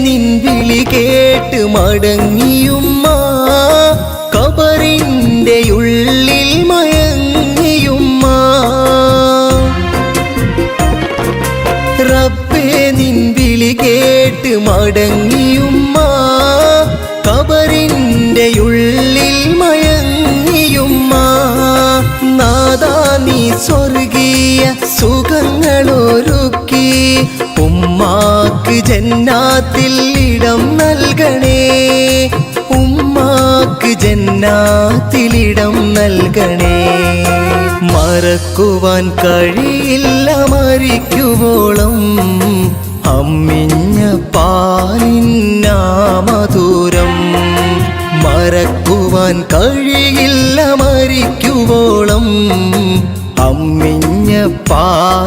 നിൻ വിളി കേട്ട് മടങ്ങിയുമ്മ ഖബറിൻ്റെ ഉള്ളിൽ മയങ്ങിയുമ്മ റബ്ബേ നിൻ വിളി കേട്ട് മടങ്ങിയുമ്മ ഖബറിൻ്റെ ഉള്ളിൽ മയങ്ങിയുമ്മ നാദാ നീ സ്വർഗീയ സുഖങ്ങളൊരുക്കി ഉമ്മാക്ക് ജന്നാത്തിൽ ഇടം നൽകണേ ഉമ്മാക്ക് ജന്നാത്തിൽ ഇടം നൽകണേ മറക്കുവാൻ കഴിയില്ല മരിക്കുവോളം അമ്മിഞ്ഞ പാലിന്നാ മധുരം മറക്കുവാൻ കഴിയില്ല മരിക്കുവോളം അമ്മിഞ്ഞ